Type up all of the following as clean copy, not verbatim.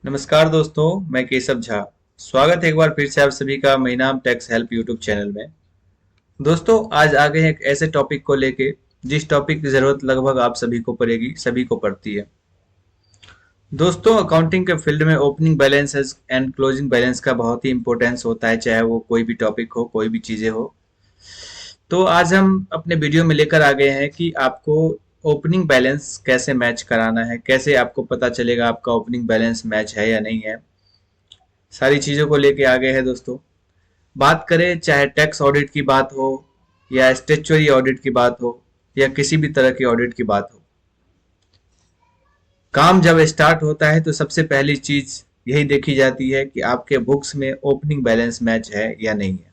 नमस्कार दोस्तों, मैं केशव झा। स्वागत है एक बार फिर से आप सभी का महीनाम टैक्स हेल्प यूट्यूब चैनल में। दोस्तों, आज आ गए हैं एक ऐसे टॉपिक को लेके जिस टॉपिक की ज़रूरत लगभग आप सभी को पड़ेगी, सभी को पड़ती है। दोस्तों, अकाउंटिंग के फील्ड में opening balance and closing balance का बहुत ही इंपॉर्टेंस होता है, चाहे वो कोई भी टॉपिक हो, कोई भी चीज़ें हो। तो आज हम अपने वीडियो में लेकर आ गए हैं कि आपको ओपनिंग बैलेंस कैसे मैच कराना है, कैसे आपको पता चलेगा आपका ओपनिंग बैलेंस मैच है या नहीं है। सारी चीज़ों को लेके आ गए हैं दोस्तों। बात करें चाहे टैक्स ऑडिट की बात हो या स्टेचुअरी ऑडिट की बात हो या किसी भी तरह की ऑडिट की बात हो, काम जब स्टार्ट होता है तो सबसे पहली चीज यही देखी जाती है कि आपके बुक्स में ओपनिंग बैलेंस मैच है या नहीं है।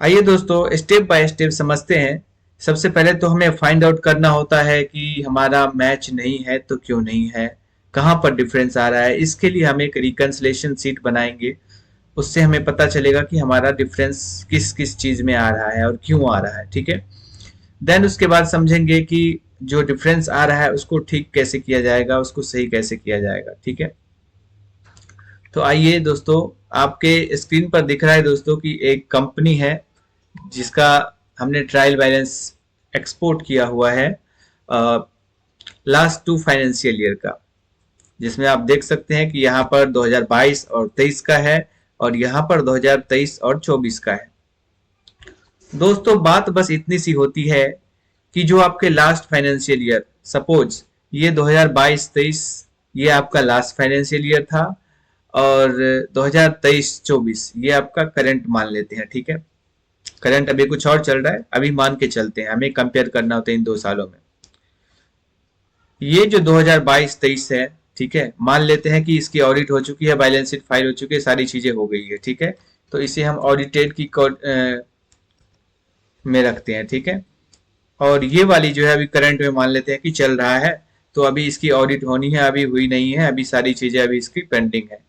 आइए दोस्तों, स्टेप बाय स्टेप समझते हैं। सबसे पहले तो हमें फाइंड आउट करना होता है कि हमारा मैच नहीं है तो क्यों नहीं है, कहाँ पर डिफरेंस आ रहा है। इसके लिए हम एक रिकंसलेशन सीट बनाएंगे। उससे हमें पता चलेगा कि हमारा डिफरेंस किस किस चीज में आ रहा है और क्यों आ रहा है। ठीक है। देन उसके बाद समझेंगे कि जो डिफरेंस आ रहा है उसको ठीक कैसे किया जाएगा, उसको सही कैसे किया जाएगा। ठीक है। तो आइए दोस्तों, आपके स्क्रीन पर दिख रहा है दोस्तों कि एक कंपनी है जिसका हमने ट्रायल बैलेंस एक्सपोर्ट किया हुआ है लास्ट 2 फाइनेंशियल ईयर का, जिसमें आप देख सकते हैं कि यहाँ पर 2022 और 23 का है और यहाँ पर 2023 और 24 का है। दोस्तों, बात बस इतनी सी होती है कि जो आपके लास्ट फाइनेंशियल ईयर, सपोज ये 2022-23 ये आपका लास्ट फाइनेंशियल ईयर था और 2023-24 ये आपका करंट मान लेते हैं। ठीक है। करंट अभी कुछ और चल रहा है, अभी मान के चलते हैं, हमें कंपेयर करना होता है इन 2 सालों में। ये जो 2022-23 है, ठीक है, मान लेते हैं कि इसकी ऑडिट हो चुकी है, बैलेंस शीट फाइल हो चुकी है, सारी चीजें हो गई है। ठीक है। तो इसे हम ऑडिटेड की में रखते हैं। ठीक है। और ये वाली जो है अभी करंट में मान लेते हैं कि चल रहा है, तो अभी इसकी ऑडिट होनी है, अभी हुई नहीं है, अभी सारी चीजें अभी इसकी पेंडिंग है।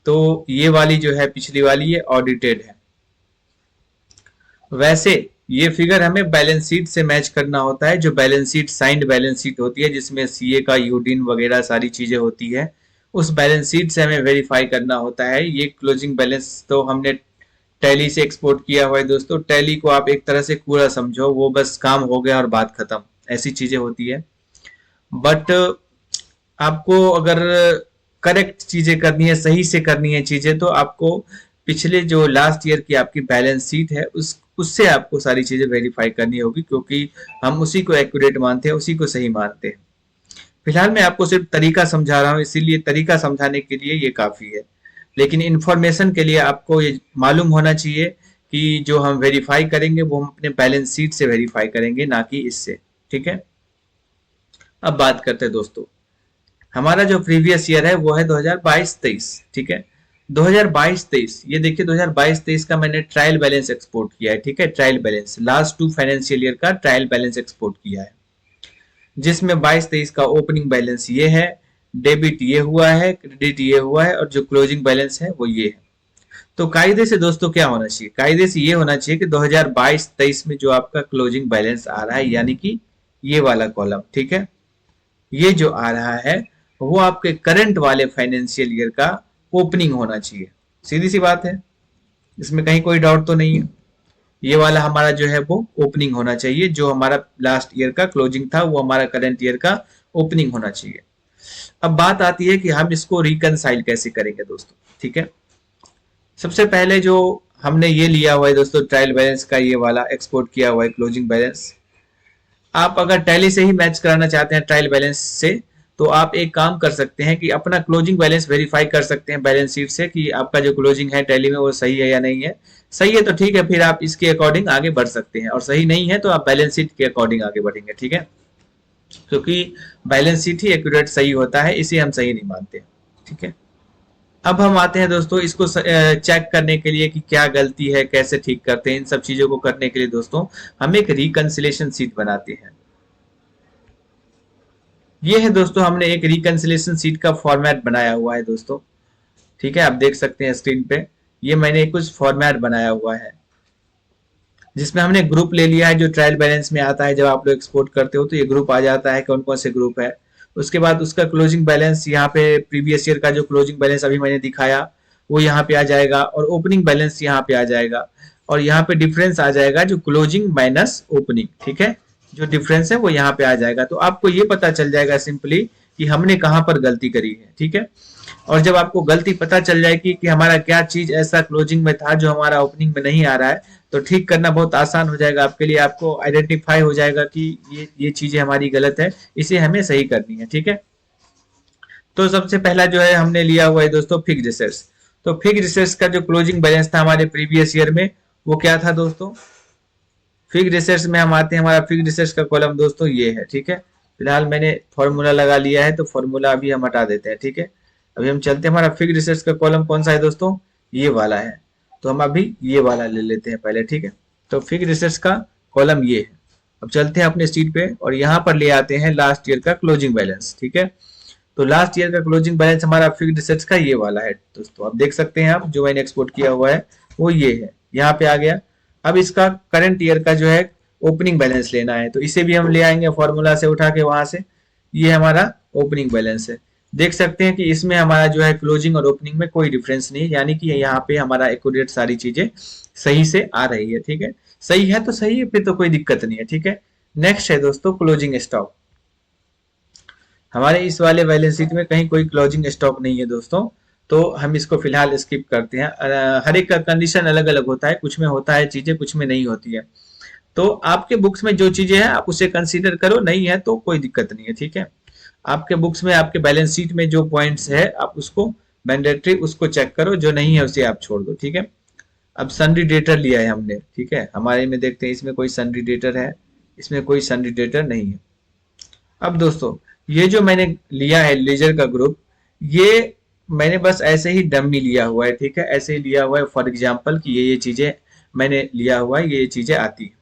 तो ये वाली जो है पिछली वाली ये ऑडिटेड है। वैसे ये फिगर हमें बैलेंस शीट से मैच करना होता है, जो balance sheet signed balance sheet होती है जिसमें सीए का यूडिन वगैरह सारी चीजें होती है, उस बैलेंस शीट से हमें वेरीफाई करना होता है। ये क्लोजिंग बैलेंस तो हमने टैली से एक्सपोर्ट किया हुआ है दोस्तों। टैली को आप एक तरह से कूड़ा समझो, वो बस काम हो गया और बात खत्म, ऐसी चीजें होती है। बट आपको अगर करेक्ट चीजें करनी है, सही से करनी है चीजें, तो आपको पिछले जो लास्ट ईयर की आपकी बैलेंस शीट है उससे आपको सारी चीजें वेरीफाई करनी होगी, क्योंकि हम उसी को एक्यूरेट मानते हैं, उसी को सही मानते हैं। फिलहाल मैं आपको सिर्फ तरीका समझा रहा हूँ, इसीलिए तरीका समझाने के लिए ये काफी है। लेकिन इन्फॉर्मेशन के लिए आपको ये मालूम होना चाहिए कि जो हम वेरीफाई करेंगे वो हम अपने बैलेंस शीट से वेरीफाई करेंगे, ना कि इससे। ठीक है। अब बात करते हैं दोस्तों, हमारा जो प्रीवियस ईयर है वो है 2022-23। ठीक है। 2022-23 ये देखिए, 2022-23 का मैंने ट्रायल बैलेंस एक्सपोर्ट किया है। ठीक है। Trial balance last 2 financial year का ट्रायल बैलेंस एक्सपोर्ट किया है, जिसमें 22-23 का ओपनिंग बैलेंस ये है, डेबिट ये हुआ है, क्रेडिट ये हुआ है और जो क्लोजिंग बैलेंस है वो ये है। तो कायदे से दोस्तों क्या होना चाहिए, कायदे से ये होना चाहिए कि 2022-23 में जो आपका क्लोजिंग बैलेंस आ रहा है, यानी कि ये वाला कॉलम, ठीक है, ये जो आ रहा है वो आपके करंट वाले फाइनेंशियल ईयर का ओपनिंग होना चाहिए। सीधी सी बात है, इसमें कहीं कोई डाउट तो नहीं है। ये वाला हमारा जो है वो ओपनिंग होना चाहिए, जो हमारा लास्ट ईयर का क्लोजिंग था वो हमारा करंट ईयर का ओपनिंग होना चाहिए। अब बात आती है कि हम इसको रिकनसाइल कैसे करेंगे दोस्तों। ठीक है। सबसे पहले जो हमने ये लिया हुआ है दोस्तों, ट्रायल बैलेंस का ये वाला एक्सपोर्ट किया हुआ है क्लोजिंग बैलेंस। आप अगर टैली से ही मैच कराना चाहते हैं ट्रायल बैलेंस से, तो आप एक काम कर सकते हैं कि अपना क्लोजिंग बैलेंस वेरीफाई कर सकते हैं बैलेंस शीट से कि आपका जो क्लोजिंग है टैली में वो सही है या नहीं है। सही है तो ठीक है, फिर आप इसके अकॉर्डिंग आगे बढ़ सकते हैं, और सही नहीं है तो आप बैलेंस शीट के अकॉर्डिंग आगे बढ़ेंगे। ठीक है। क्योंकि बैलेंस शीट ही एक्यूरेट सही होता है, इसे हम सही नहीं मानते। ठीक है। अब हम आते हैं दोस्तों इसको चेक करने के लिए कि क्या गलती है, कैसे ठीक करते हैं। इन सब चीजों को करने के लिए दोस्तों हम एक रिकंसिलेशन शीट बनाते हैं। ये है दोस्तों, हमने एक रिकंसिलेशन शीट का फॉर्मेट बनाया हुआ है दोस्तों। ठीक है। आप देख सकते हैं स्क्रीन पे, ये मैंने कुछ फॉर्मेट बनाया हुआ है, जिसमें हमने ग्रुप ले लिया है जो ट्रायल बैलेंस में आता है। जब आप लोग एक्सपोर्ट करते हो तो ये ग्रुप आ जाता है, कौन कौन से ग्रुप है। उसके बाद उसका क्लोजिंग बैलेंस, यहाँ पे प्रीवियस ईयर का जो क्लोजिंग बैलेंस अभी मैंने दिखाया वो यहाँ पे आ जाएगा, और ओपनिंग बैलेंस यहाँ पे आ जाएगा, और यहाँ पे डिफरेंस आ जाएगा जो क्लोजिंग माइनस ओपनिंग, ठीक है, जो डिफरेंस है वो यहाँ पे आ जाएगा। तो आपको ये पता चल जाएगा सिंपली कि हमने कहाँ पर गलती करी है, ठीक है। और जब आपको गलती पता चल जाएगी कि हमारा क्या चीज ऐसा क्लोजिंग में था जो हमारा ओपनिंग में नहीं आ रहा है, तो ठीक करना बहुत आसान हो जाएगा आपके लिए। आपको आइडेंटिफाई हो जाएगा कि ये चीजें हमारी गलत है, इसे हमें सही करनी है, ठीक है। तो सबसे पहला जो है हमने लिया हुआ है दोस्तों फिक्स्ड एसेट्स। तो फिक्स्ड एसेट्स का जो क्लोजिंग बैलेंस था हमारे प्रीवियस ईयर में वो क्या था दोस्तों, फिक्स्ड एसेट्स में हम आते हैं, हमारा फिक्स्ड एसेट्स का कॉलम दोस्तों ये है, ठीक है। फिलहाल मैंने फॉर्मूला लगा लिया है तो फॉर्मूला अभी हम हटा देते हैं, ठीक है। अभी हम चलते हैं, हमारा फिक्स्ड एसेट्स का कॉलम कौन सा है दोस्तों, ये वाला है। तो हम अभी ये वाला ले लेते हैं पहले, ठीक है। तो फिक्स्ड एसेट्स का कॉलम ये है। अब चलते हैं अपने शीट पे और यहाँ पर ले आते हैं लास्ट ईयर का क्लोजिंग बैलेंस, ठीक है। तो लास्ट ईयर का क्लोजिंग बैलेंस हमारा फिक्स्ड एसेट्स का ये वाला है दोस्तों। अब देख सकते हैं आप, जो मैंने एक्सपोर्ट किया हुआ है वो ये है, यहाँ पे आ गया। अब इसका करंट ईयर का जो है ओपनिंग बैलेंस लेना है, तो इसे भी हम ले आएंगे फॉर्मूला से उठा के वहां से। ये हमारा ओपनिंग बैलेंस है। देख सकते हैं कि इसमें हमारा जो है क्लोजिंग और ओपनिंग में कोई डिफरेंस नहीं है, यानी कि यहाँ पे हमारा एक्यूरेट सारी चीजें सही से आ रही है, ठीक है। सही है तो सही है, फिर तो कोई दिक्कत नहीं है, ठीक है। नेक्स्ट है दोस्तों क्लोजिंग स्टॉक। हमारे इस वाले बैलेंस शीट में कहीं कोई क्लोजिंग स्टॉक नहीं है दोस्तों, तो हम इसको फिलहाल स्किप करते हैं। हर एक का कंडीशन अलग अलग होता है, कुछ में होता है चीजें, कुछ में नहीं होती है। तो आपके बुक्स में जो चीजें हैं आप उसे कंसीडर करो, नहीं है तो कोई दिक्कत नहीं है, ठीक है। आपके बुक्स में आपके बैलेंस शीट में जो पॉइंट्स है आप उसको मैंडेटरी उसको चेक करो, जो नहीं है उसे आप छोड़ दो, ठीक है। अब सन्डी डेटर लिया है हमने, ठीक है। हमारे में देखते हैं इसमें कोई सन्डी डेटर है, इसमें कोई सन्डी डेटर नहीं है। अब दोस्तों ये जो मैंने लिया है लेजर का ग्रुप, ये मैंने बस ऐसे ही डमी लिया हुआ है, ठीक है। ऐसे ही लिया हुआ है फॉर एग्जांपल कि ये चीजें मैंने लिया हुआ है, ये चीजें आती है।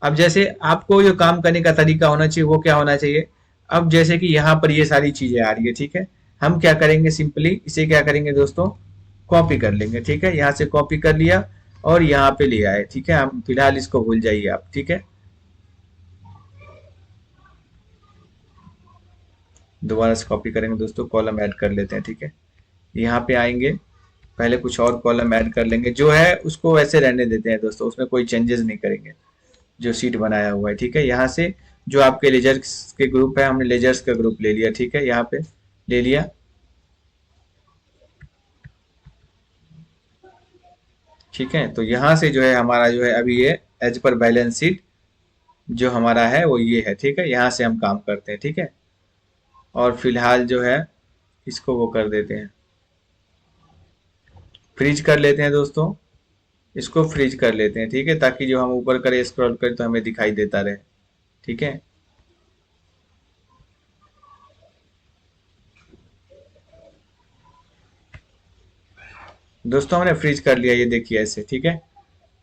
अब जैसे आपको जो काम करने का तरीका होना चाहिए वो क्या होना चाहिए, अब जैसे कि यहाँ पर ये सारी चीजें आ रही है, ठीक है। हम क्या करेंगे, सिंपली इसे क्या करेंगे दोस्तों, कॉपी कर लेंगे, ठीक है। यहाँ से कॉपी कर लिया और यहाँ पे ले आए, ठीक है। हम फिलहाल इसको भूल जाइए आप, ठीक है। दोबारा से कॉपी करेंगे दोस्तों, कॉलम ऐड कर लेते हैं, ठीक है। यहाँ पे आएंगे, पहले कुछ और कॉलम ऐड कर लेंगे, जो है उसको वैसे रहने देते हैं दोस्तों, उसमें कोई चेंजेस नहीं करेंगे जो सीट बनाया हुआ है, ठीक है। यहाँ से जो आपके लेजर्स के ग्रुप है, हमने लेजर्स का ग्रुप ले लिया, ठीक है। यहाँ पे ले लिया, ठीक है। तो यहाँ से जो है हमारा जो है अभी ये एज पर बैलेंस शीट जो हमारा है वो ये है, ठीक है। यहाँ से हम काम करते हैं, ठीक है। और फिलहाल जो है इसको वो कर देते हैं, फ्रीज कर लेते हैं दोस्तों। इसको फ्रीज कर लेते हैं, ठीक है, ताकि जो हम ऊपर करें स्क्रॉल करें तो हमें दिखाई देता रहे, ठीक है। दोस्तों हमने फ्रीज कर लिया, ये देखिए ऐसे, ठीक है।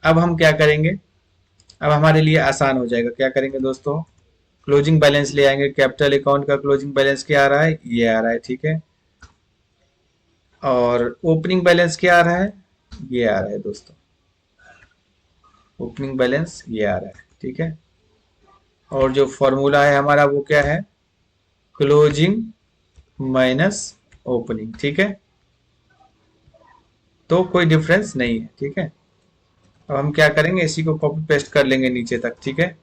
अब हम क्या करेंगे, अब हमारे लिए आसान हो जाएगा। क्या करेंगे दोस्तों, क्लोजिंग बैलेंस ले आएंगे। कैपिटल अकाउंट का क्लोजिंग बैलेंस क्या आ रहा है, ये आ रहा है, ठीक है। और ओपनिंग बैलेंस क्या आ रहा है, ये आ रहा है दोस्तों। ओपनिंग बैलेंस ये आ रहा है, ठीक है। और जो फॉर्मूला है हमारा वो क्या है, क्लोजिंग माइनस ओपनिंग, ठीक है। तो कोई डिफरेंस नहीं है, ठीक है। अब हम क्या करेंगे, इसी को कॉपी पेस्ट कर लेंगे नीचे तक, ठीक है।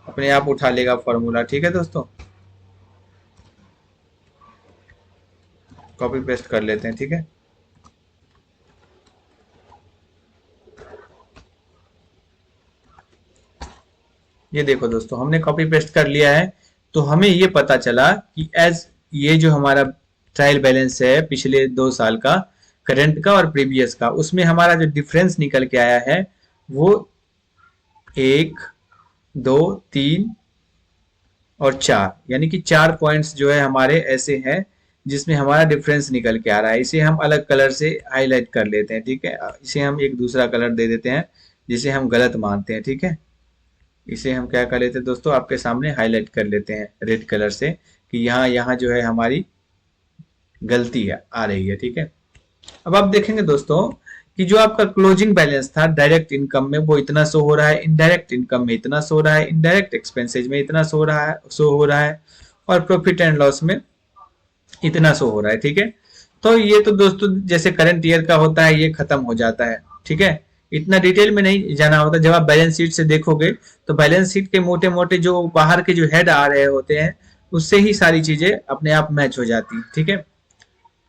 अपने आप उठा लेगा फॉर्मूला, ठीक है दोस्तों। कॉपी पेस्ट कर लेते हैं, ठीक है। ये देखो दोस्तों हमने कॉपी पेस्ट कर लिया है। तो हमें ये पता चला कि एज ये जो हमारा ट्रायल बैलेंस है पिछले 2 साल का, करंट का और प्रीवियस का, उसमें हमारा जो डिफरेंस निकल के आया है वो 1, 2, 3 और 4, यानी कि 4 पॉइंट्स जो है हमारे ऐसे हैं जिसमें हमारा डिफरेंस निकल के आ रहा है। इसे हम अलग कलर से हाईलाइट कर लेते हैं, ठीक है। इसे हम एक दूसरा कलर दे देते हैं जिसे हम गलत मानते हैं, ठीक है। इसे हम क्या कर लेते हैं दोस्तों, आपके सामने हाईलाइट कर लेते हैं रेड कलर से कि यहाँ यहाँ जो है हमारी गलती है आ रही है, ठीक है। अब आप देखेंगे दोस्तों कि जो आपका क्लोजिंग बैलेंस था डायरेक्ट इनकम में वो इतना शो हो रहा है, इनडायरेक्ट इनकम में इतना शो हो रहा है, इनडायरेक्ट एक्सपेंसेज में इतना शो हो रहा है, और प्रॉफिट एंड लॉस में इतना शो हो रहा है। ठीक है, तो ये तो दोस्तों जैसे करंट ईयर का होता है ये खत्म हो जाता है। ठीक है, इतना डिटेल में नहीं जाना होता। जब आप बैलेंस शीट से देखोगे तो बैलेंस शीट के मोटे मोटे जो बाहर के जो हेड आ रहे होते हैं उससे ही सारी चीजें अपने आप मैच हो जाती है। ठीक है,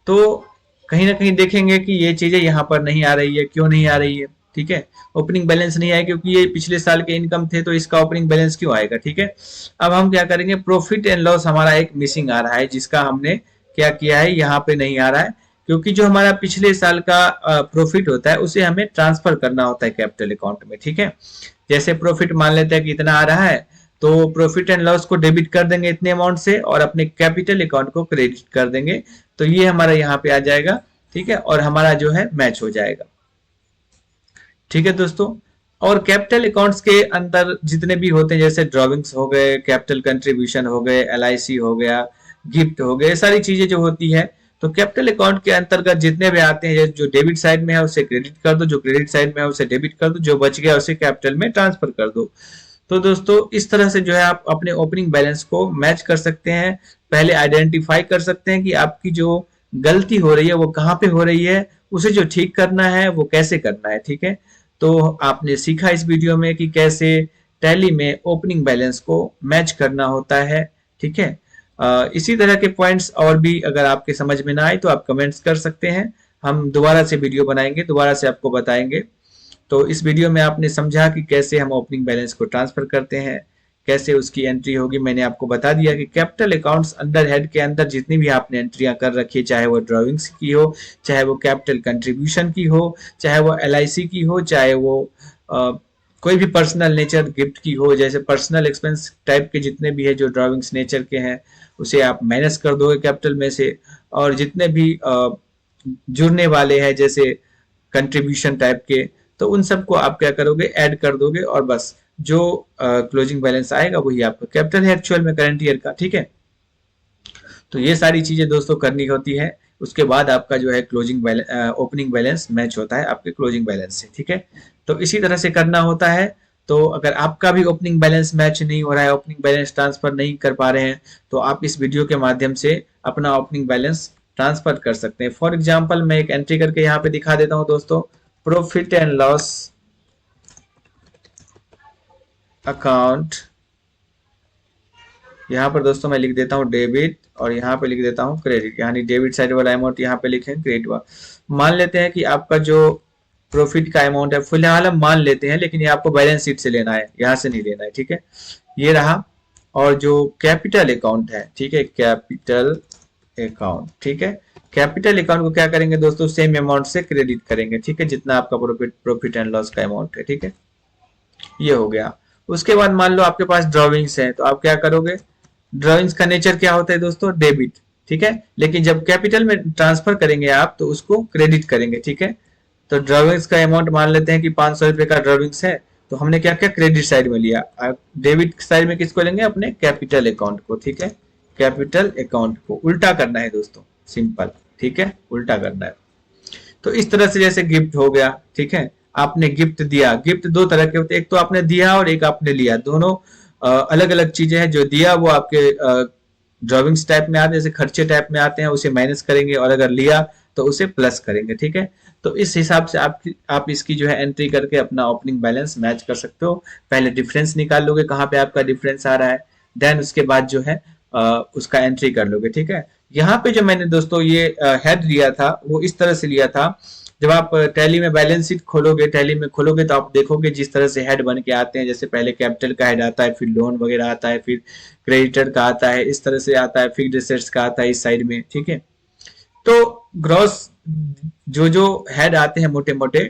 तो कहीं ना कहीं देखेंगे कि ये चीजें यहाँ पर नहीं आ रही है, क्यों नहीं आ रही है। ठीक है, ओपनिंग बैलेंस नहीं आया क्योंकि ये पिछले साल के इनकम थे, तो इसका ओपनिंग बैलेंस क्यों आएगा। ठीक है, अब हम क्या करेंगे, प्रॉफिट एंड लॉस हमारा एक मिसिंग आ रहा है जिसका हमने क्या किया है, यहाँ पे नहीं आ रहा है क्योंकि जो हमारा पिछले साल का प्रॉफिट होता है उसे हमें ट्रांसफर करना होता है कैपिटल अकाउंट में। ठीक है, जैसे प्रॉफिट मान लेते हैं कि इतना आ रहा है, तो प्रॉफिट एंड लॉस को डेबिट कर देंगे इतने अमाउंट से और अपने कैपिटल अकाउंट को क्रेडिट कर देंगे, तो ये हमारा यहाँ पे आ जाएगा। ठीक है, और हमारा जो है मैच हो जाएगा। ठीक है दोस्तों, और कैपिटल अकाउंट्स के अंदर जितने भी होते हैं जैसे ड्रॉविंग्स हो गए, कैपिटल कंट्रीब्यूशन हो गए, एलआईसी हो गया, गिफ्ट हो गए, सारी चीजें जो होती है तो कैपिटल अकाउंट के अंतर्गत जितने भी आते हैं, जो डेबिट साइड में है उसे क्रेडिट कर दो, जो क्रेडिट साइड में है उसे डेबिट कर दो, जो बच गया उसे कैपिटल में ट्रांसफर कर दो। तो दोस्तों इस तरह से जो है आप अपने ओपनिंग बैलेंस को मैच कर सकते हैं। पहले आइडेंटिफाई कर सकते हैं कि आपकी जो गलती हो रही है वो कहाँ पे हो रही है, उसे जो ठीक करना है वो कैसे करना है। ठीक है, तो आपने सीखा इस वीडियो में कि कैसे टैली में ओपनिंग बैलेंस को मैच करना होता है। ठीक है, इसी तरह के पॉइंट्स और भी अगर आपके समझ में ना आए तो आप कमेंट्स कर सकते हैं, हम दोबारा से वीडियो बनाएंगे, दोबारा से आपको बताएंगे। तो इस वीडियो में आपने समझा कि कैसे हम ओपनिंग बैलेंस को ट्रांसफर करते हैं, कैसे उसकी एंट्री होगी। मैंने आपको बता दिया कि कैपिटल अकाउंट्स अंडर हेड के अंदर जितनी भी आपने एंट्रियां कर रखी है, चाहे वो ड्राइंग्स की हो, चाहे वो कैपिटल कंट्रीब्यूशन की हो, चाहे वो एलआईसी की हो, चाहे वो कोई भी पर्सनल नेचर गिफ्ट की हो, जैसे पर्सनल एक्सपेंस टाइप के जितने भी है जो ड्राइंग्स नेचर के हैं उसे आप माइनस कर दोगे कैपिटल में से, और जितने भी जुड़ने वाले हैं जैसे कंट्रीब्यूशन टाइप के, तो उन सबको आप क्या करोगे, ऐड कर दोगे और बस जो क्लोजिंग बैलेंस आएगा वही आपका कैपिटल है एक्चुअल में करंट ईयर का। ठीक है, तो ये सारी चीजें दोस्तों करनी होती है, उसके बाद आपका जो है closing balance opening balance match होता है आपके क्लोजिंग बैलेंस से। ठीक है, तो इसी तरह से करना होता है। तो अगर आपका भी ओपनिंग बैलेंस मैच नहीं हो रहा है, ओपनिंग बैलेंस ट्रांसफर नहीं कर पा रहे हैं, तो आप इस वीडियो के माध्यम से अपना ओपनिंग बैलेंस ट्रांसफर कर सकते हैं। फॉर एग्जाम्पल मैं एक एंट्री करके यहाँ पे दिखा देता हूँ दोस्तों, प्रॉफिट एंड लॉस अकाउंट, यहाँ पर दोस्तों मैं लिख देता हूँ डेबिट और यहाँ पे लिख देता हूँ क्रेडिट, यानी डेबिट साइड वाला अमाउंट यहाँ पे लिखें, क्रेडिट वाला। मान लेते हैं कि आपका जो प्रॉफिट का अमाउंट है, फिलहाल हम मान लेते हैं, लेकिन ये आपको बैलेंस शीट से लेना है, यहाँ से नहीं लेना है। ठीक है, ये रहा। और जो कैपिटल अकाउंट है, ठीक है, कैपिटल अकाउंट, ठीक है, कैपिटल अकाउंट को क्या करेंगे दोस्तों, सेम अमाउंट से क्रेडिट करेंगे। ठीक है, जितना आपका प्रॉफिट एंड लॉस का अमाउंट है। ठीक है, ये हो गया। उसके बाद मान लो आपके पास ड्रॉइंग्स है, तो आप क्या करोगे, ड्रॉइंग्स का नेचर क्या होता है दोस्तों, डेबिट। ठीक है, लेकिन जब कैपिटल में ट्रांसफर करेंगे आप तो उसको क्रेडिट करेंगे। ठीक है, तो ड्रॉइंग्स का अमाउंट मान लेते हैं कि 500 रुपए का ड्रॉइंग्स है, तो हमने क्या किया, क्रेडिट साइड में लिया। डेबिट साइड में किसको लेंगे, अपने कैपिटल अकाउंट को। ठीक है, कैपिटल अकाउंट को उल्टा करना है दोस्तों, सिंपल। ठीक है, उल्टा करना है। तो इस तरह से जैसे गिफ्ट हो गया, ठीक है, आपने गिफ्ट दिया। गिफ्ट दो तरह के होते हैं, एक तो आपने दिया और एक आपने लिया, दोनों अलग अलग चीजें हैं। जो दिया वो आपके ड्रॉइंग्स टाइप में आते हैं, जैसे खर्चे टाइप में आते हैं, उसे माइनस करेंगे, और अगर लिया तो उसे प्लस करेंगे। ठीक है, तो इस हिसाब से आप इसकी जो है एंट्री करके अपना ओपनिंग बैलेंस मैच कर सकते हो। पहले डिफरेंस निकाल लोगे कहाँ पे आपका डिफरेंस आ रहा है, देन उसके बाद जो है उसका एंट्री कर लोगे। ठीक है, यहाँ पे जो मैंने दोस्तों ये हेड लिया था वो इस तरह से लिया था। जब आप टैली में बैलेंस शीट खोलोगे, टैली में खोलोगे तो आप देखोगे जिस तरह से हेड बन के आते हैं, जैसे पहले कैपिटल का हेड आता है, फिर लोन वगैरह आता है, फिर क्रेडिटर का आता है, इस तरह से आता है, फिक्स्ड एसेट्स का आता है इस साइड में। ठीक है, तो ग्रॉस जो जो हेड आते हैं मोटे मोटे,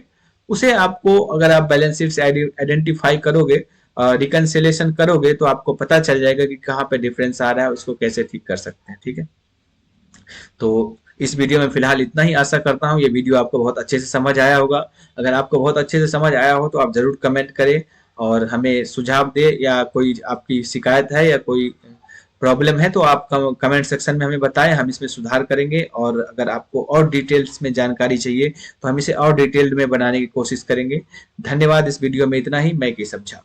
उसे आपको अगर आप बैलेंस शीट से आइडेंटिफाई करोगे, रिकंसिलेशन करोगे, तो आपको पता चल जाएगा कि कहाँ पे डिफरेंस आ रहा है, उसको कैसे ठीक कर सकते हैं। ठीक है, तो इस वीडियो में फिलहाल इतना ही। आशा करता हूँ ये वीडियो आपको बहुत अच्छे से समझ आया होगा। अगर आपको बहुत अच्छे से समझ आया हो तो आप जरूर कमेंट करें और हमें सुझाव दे, या कोई आपकी शिकायत है या कोई प्रॉब्लम है तो आप कमेंट सेक्शन में हमें बताएं, हम इसमें सुधार करेंगे। और अगर आपको और डिटेल्स में जानकारी चाहिए तो हम इसे और डिटेल्ड में बनाने की कोशिश करेंगे। धन्यवाद। इस वीडियो में इतना ही। मैं केशव झा।